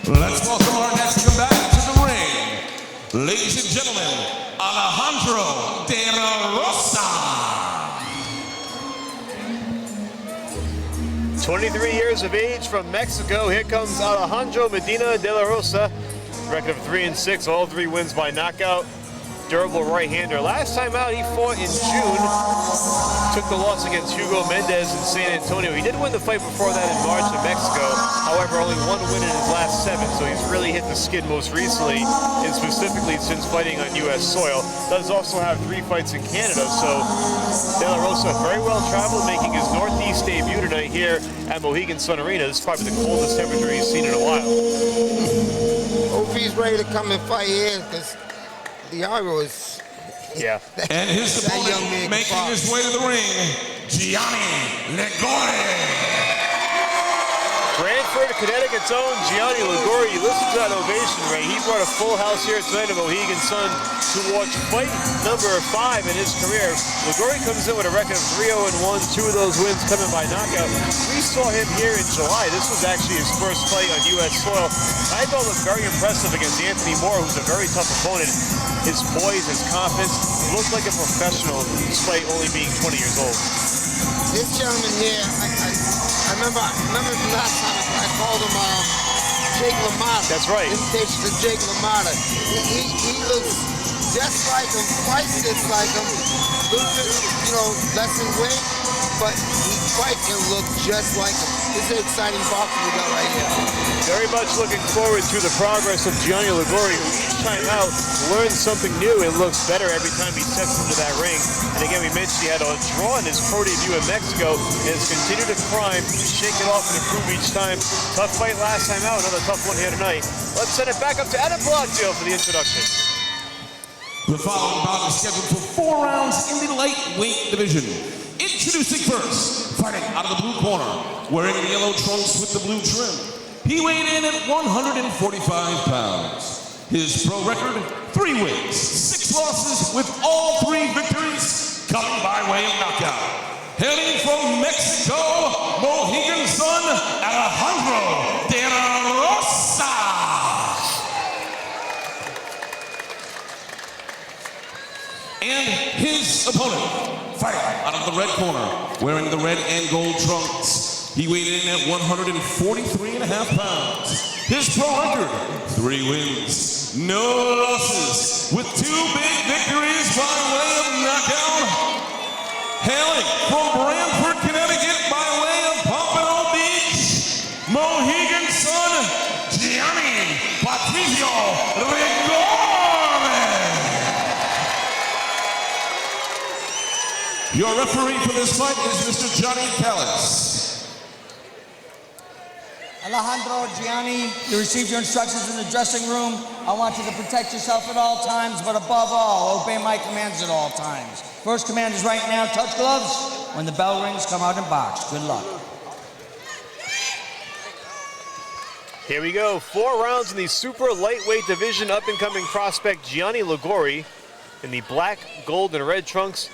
Let's welcome our next combatant to the ring. Ladies and gentlemen, Alejandro de la Rosa. 23 years of age from Mexico. Here comes Alejandro Medina de la Rosa. Record of 3-6, all 3 wins by knockout. Durable right-hander. Last time out, he fought in June. Took the loss against Hugo Mendez in San Antonio. He did win the fight before that in March in Mexico. However, only 1 win in his last 7, so he's really hit the skid most recently, and specifically since fighting on U.S. soil. Does also have 3 fights in Canada, so De La Rosa very well traveled, making his Northeast debut tonight here at Mohegan Sun Arena. This is probably the coldest temperature he's seen in a while. Hope he's ready to come and fight here, because Diago is... Yeah. And his opponent making his way to the ring, Gianni Liguori. Brantford, Connecticut's own Gianni Liguori. You listen to that ovation, Ray. He brought a full house here tonight at Mohegan Sun to watch fight number 5 in his career. Liguori comes in with a record of 3-0-1, 2 of those wins coming by knockout. We saw him here in July. This was actually his first fight on U.S. soil. I thought it was very impressive against Anthony Moore, who's a very tough opponent. His poise, his confidence, looked like a professional despite only being 20 years old. This gentleman here, I remember the last time I called him Jake LaMotta. That's right. Invitation to Jake LaMotta. He looks just like him, twice just like him. A little bit, less in weight, but he fights and looks just like him. This is an exciting boxer we got right here. Very much looking forward to the progress of Gianni Liguori, who each time out learns something new and looks better every time he steps into that ring. And again, we mentioned he had a draw in his pro debut in Mexico and has continued to climb, shake it off, and improve each time. Tough fight last time out, another tough one here tonight. Let's send it back up to Adam Bellagio for the introduction. The following bout is scheduled for 4 rounds in the lightweight division. Introducing first, fighting out of the blue corner, wearing the yellow trunks with the blue trim. He weighed in at 145 pounds. His pro record, 3 wins, 6 losses, with all 3 victories coming by way of knockout. Hailing from Mexico, Mohegan Sun, Alejandro de la Rosa. And his opponent, fighting out of the red corner, wearing the red and gold trunks. He weighed in at 143.5 pounds. His pro record, 3 wins, no losses, with 2 big victories by way of knockout. Hailing from Brantford, Connecticut, by way of Pompano Beach, Mohegan Sun, Gianni Liguori. Your referee for this fight is Mr. Johnny Callis. Alejandro, Gianni, you received your instructions in the dressing room. I want you to protect yourself at all times, but above all, obey my commands at all times. First command is right now, touch gloves. When the bell rings, come out and box. Good luck. Here we go, 4 rounds in the super lightweight division. Up-and-coming prospect Gianni Liguori in the black, gold, and red trunks,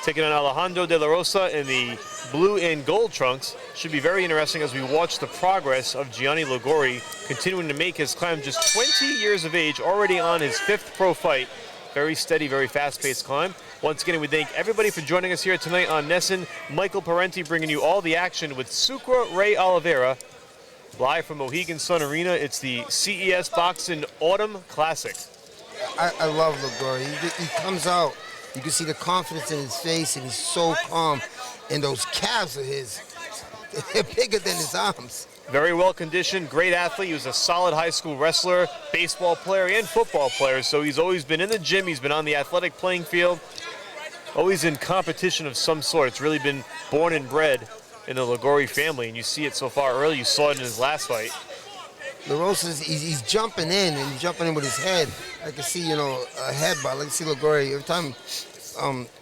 taking on Alejandro de la Rosa in the blue and gold trunks. Should be very interesting as we watch the progress of Gianni Liguori continuing to make his climb. Just 20 years of age, already on his 5th pro fight. Very steady, very fast-paced climb. Once again, we thank everybody for joining us here tonight on Nessun. Michael Parenti bringing you all the action with Sucre Ray Oliveira. Live from Mohegan Sun Arena, it's the CES Boxing Autumn Classic. I love Liguori. He comes out. You can see the confidence in his face, and he's so calm. And those calves of his, they're bigger than his arms. Very well conditioned, great athlete. He was a solid high school wrestler, baseball player, and football player. So he's always been in the gym. He's been on the athletic playing field, always in competition of some sort. It's really been born and bred in the Liguori family, and you see it so far early. You saw it in his last fight. La Rosa's, he's jumping in, and he's jumping in with his head. I can see, a headbutt. I can see Liguori. Every time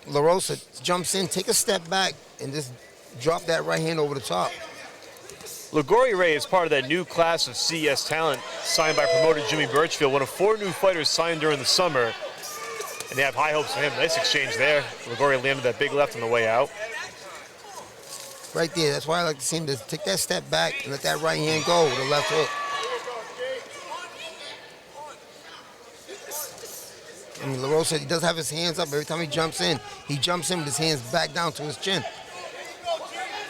La Rosa jumps in, take a step back, and just drop that right hand over the top. Liguori Ray is part of that new class of CES talent signed by promoter Jimmy Birchfield, one of 4 new fighters signed during the summer. And they have high hopes for him. Nice exchange there. Liguori landed that big left on the way out. Right there. That's why I like to see him to take that step back and let that right hand go with a left hook. I mean, La Rosa, he does have his hands up. Every time he jumps in with his hands back down to his chin.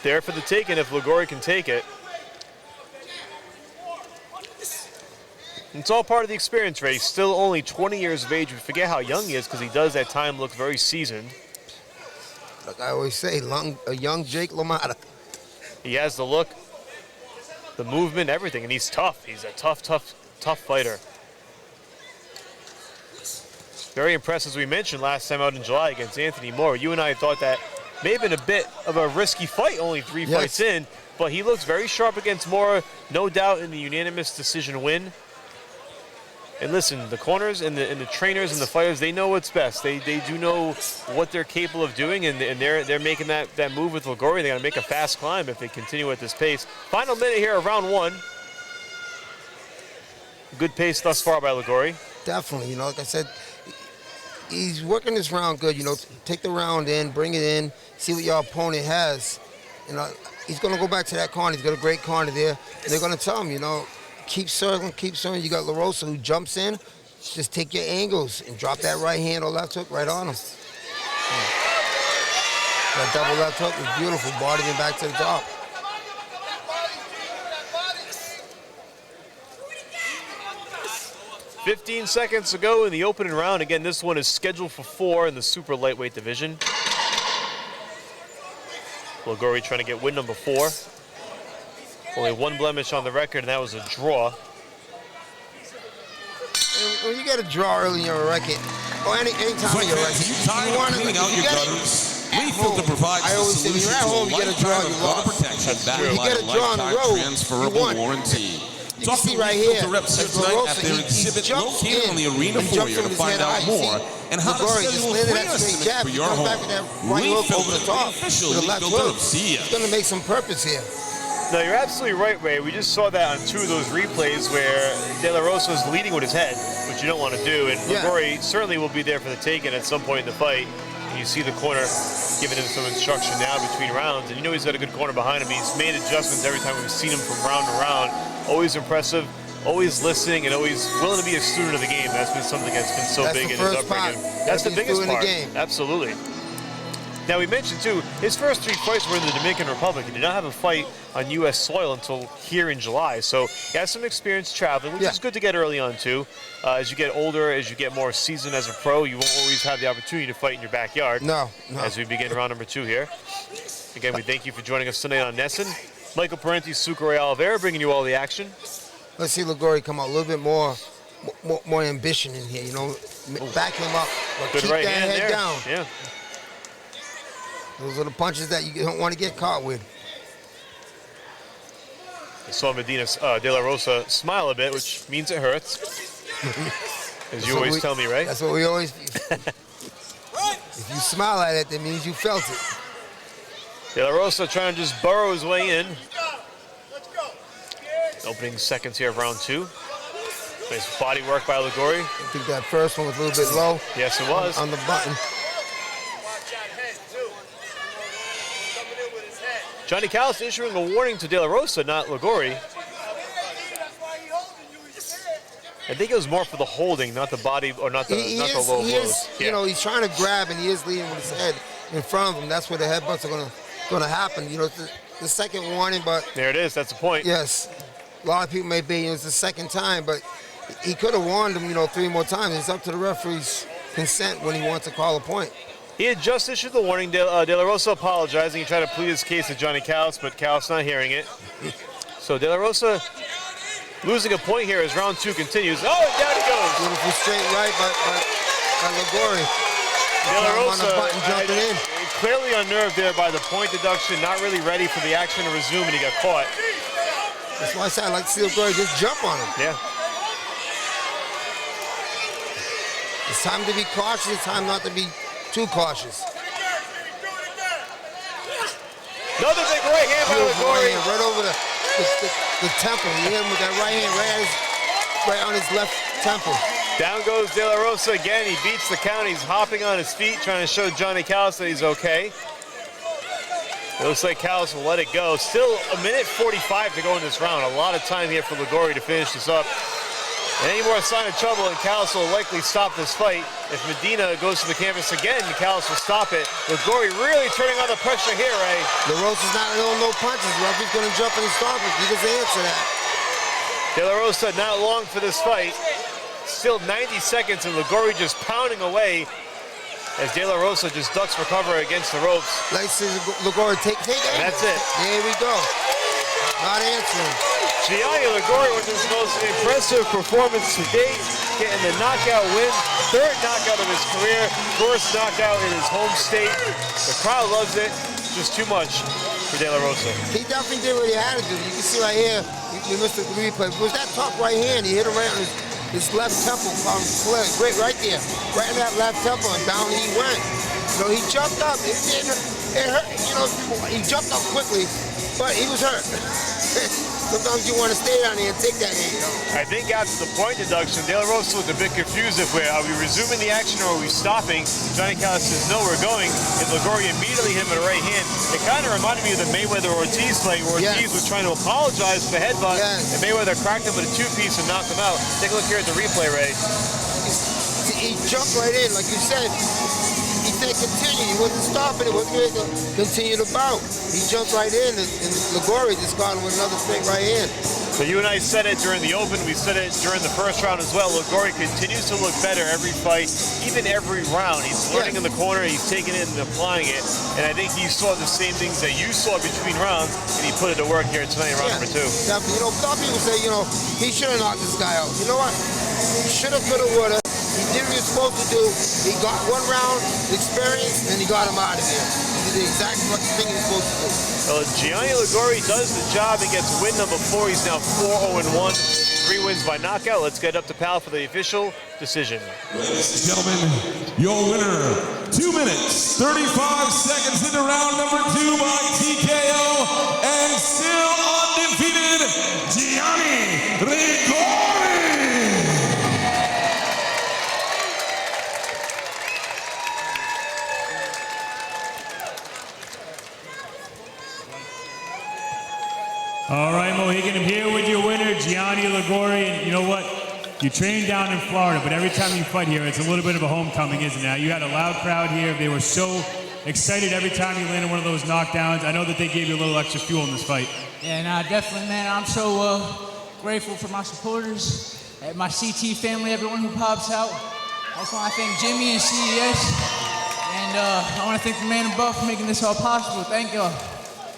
There for the taking if Liguori can take it. It's all part of the experience, Ray. He's still only 20 years of age. We forget how young he is because he does at time look very seasoned. Like I always say, a young Jake LaMotta. He has the look, the movement, everything, and he's tough. He's a tough fighter. Very impressed, as we mentioned last time out in July against Anthony Moore. You and I thought that may have been a bit of a risky fight, only 3 fights in, but he looks very sharp against Moore, no doubt in the unanimous decision win. And listen, the corners and the trainers and the fighters, they know what's best. They do know what they're capable of doing, and they're making that move with Liguori. They got to make a fast climb if they continue at this pace. Final minute here of round 1. Good pace thus far by Liguori. Definitely, you know, like I said, he's working this round good. You know, take the round in, bring it in, see what your opponent has. You know, he's going to go back to that corner. He's got a great corner there. And they're going to tell him, you know, keep circling, keep circling. You got La Rosa who jumps in. Just take your angles and drop that right hand or left hook right on him. That double left hook is beautiful. Body him back to the top. "15 seconds to go in the opening round. Again, this one is scheduled for 4 in the super lightweight division. Liguori trying to get win number 4. Only 1 blemish on the record, and that was a draw. And when you get a draw early in your record, or any time in your record, you tired of cleaning out your gutters? Leaf Filter provides the solution to a lifetime of gutter protection backed by a lifetime transferable warranty. You see right here, reps here tonight at their exhibit located on the arena foyer to find out more and how to schedule a free estimate for your home. Leaf Filter, the official leaf filter of CES. It's going to make some purpose here. No, you're absolutely right, Ray. We just saw that on 2 of those replays where De La Rosa is leading with his head, which you don't want to do. And Liguori certainly will be there for the taking at some point in the fight. And you see the corner giving him some instruction now between rounds. And you know he's got a good corner behind him. He's made adjustments every time we've seen him from round to round. Always impressive, always listening, and always willing to be a student of the game. That's been something that's been so big in his upbringing. That's the biggest part. Absolutely. Now, we mentioned, too, his first 3 fights were in the Dominican Republic. He did not have a fight on U.S. soil until here in July. So he has some experience traveling, which is good to get early on, too. As you get older, as you get more seasoned as a pro, you won't always have the opportunity to fight in your backyard. No. As we begin round number 2 here. Again, we thank you for joining us tonight on Nesson. Michael Parenti, Sucre Oliveira, bringing you all the action. Let's see Liguori come out a little bit more ambition in here, you know. Back him up, but good keep right that hand head there. down. Yeah. Those are the punches that you don't want to get caught with. I saw Medina, De La Rosa smile a bit, which means it hurts. As you always tell me, right? That's what we always... If you smile at it, that means you felt it. De La Rosa trying to just burrow his way in. Opening seconds here of round 2. Nice body work by Liguori. I think that first one was a little bit low. Yes, it was. On the button. Johnny Callis issuing a warning to De La Rosa, not Liguori. I think it was more for the holding, not the body, or not the low blows. You know, he's trying to grab, and he is leading with his head in front of him. That's where the headbutts are going to happen. You know, the second warning, but there it is. That's the point. Yes, a lot of people may be. It's the second time, but he could have warned him. You know, 3 more times. It's up to the referee's consent when he wants to call a point. He had just issued the warning. De La Rosa apologizing. He tried to plead his case to Johnny Callis, but Callis not hearing it. So De La Rosa losing a point here as round 2 continues. Oh, and down he goes. Beautiful straight right by Liguori. De La Rosa jumping in. Clearly unnerved there by the point deduction, not really ready for the action to resume, and he got caught. That's why I said I like to see Liguori just jump on him. Yeah. It's time to be cautious. It's time not to be too cautious. Another big right hand by Liguori. Right over the temple. He hit him with that right hand right on his left temple. Down goes De La Rosa again. He beats the count. He's hopping on his feet, trying to show Johnny Callis that he's okay. It looks like Callis will let it go. Still 1:45 to go in this round. A lot of time here for Liguori to finish this up. Any more sign of trouble, and Callis will likely stop this fight. If Medina goes to the canvas again, Callis will stop it. Liguori really turning on the pressure here, Ray. The Rosa's not no punches. Referee's going to jump and stop it. He doesn't answer that. De La Rosa not long for this fight. Still 90 seconds, and Liguori just pounding away as De La Rosa just ducks for cover against the ropes. Nice, Liguori, take it. That's it. There we go. Not answering. Gianni Liguori with his most impressive performance to date, getting the knockout win, third knockout of his career, first knockout in his home state. The crowd loves it, just too much for De La Rosa. He definitely did what he had to do. You can see right here, you missed the replay. It was that top right hand, he hit him right on his left temple, great right there, right in that left temple, and down he went. So he jumped up, it hurt, you know, he jumped up quickly, but he was hurt. Sometimes you want to stay down there and take that hit, you know. I think after the point deduction, De La Rosa was a bit confused if are we resuming the action or are we stopping? Gianni Callis says, no, we're going. And Liguori immediately hit him with a right hand. It kind of reminded me of the Mayweather-Ortiz fight where Ortiz was trying to apologize for the headbutt, and Mayweather cracked him with a two-piece and knocked him out. Take a look here at the replay, Ray. He jumped right in, like you said. He said continue. He wasn't stopping. He wasn't ready to continue the bout. He jumped right in, and Liguori just got him with another straight right hand. So you and I said it during the open. We said it during the first round as well. Liguori continues to look better every fight, even every round. He's learning in the corner. He's taking it and applying it. And I think he saw the same things that you saw between rounds, and he put it to work here tonight in round number 2. Definitely. You know, some people say, you know, he should have knocked this guy out. You know what? Should have, could have, would have. He did what he was supposed to do. He got one round experience, and he got him out of there. He did the exact thing he was supposed to do. Well, Gianni Liguori does the job. He gets win number 4. He's now 4-0-1. 3 wins by knockout. Let's get up to Pal for the official decision. Ladies and gentlemen, your winner, 2 minutes, 35 seconds into round number 2 by TKO, and still undefeated, Gianni Liguori. All right, Mohegan, I'm here with your winner, Gianni Liguori. And you know what? You trained down in Florida, but every time you fight here, it's a little bit of a homecoming, isn't it? You had a loud crowd here. They were so excited every time you landed one of those knockdowns. I know that they gave you a little extra fuel in this fight. Yeah, nah, definitely, man. I'm so grateful for my supporters, my CT family, everyone who pops out. I just want to thank Jimmy and CES, and I want to thank the man above for making this all possible. Thank y'all.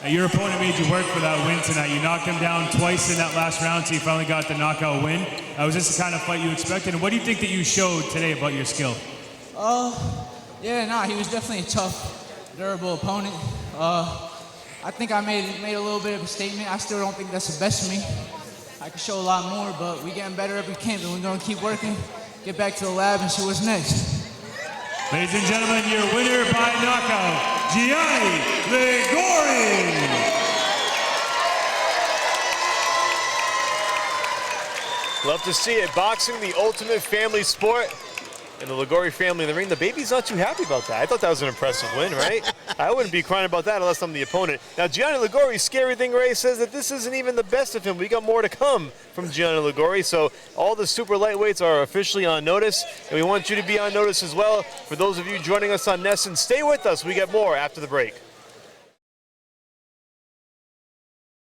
Your opponent made you work for that win tonight. You knocked him down twice in that last round, so you finally got the knockout win. Was this the kind of fight you expected? And what do you think that you showed today about your skill? Yeah, nah, he was definitely a tough, durable opponent. I think I made a little bit of a statement. I still don't think that's the best of me. I could show a lot more, but we're getting better every camp, and we're going to keep working, get back to the lab, and see what's next. Ladies and gentlemen, your winner by knockout, Gianni Liguori. Love to see it. Boxing, the ultimate family sport. And the Liguori family in the ring, the baby's not too happy about that. I thought that was an impressive win, right? I wouldn't be crying about that unless I'm the opponent. Now, Gianni Liguori's scary thing, Ray, says that this isn't even the best of him. We got more to come from Gianni Liguori. So all the super lightweights are officially on notice. And we want you to be on notice as well. For those of you joining us on Nesson, stay with us. We got more after the break.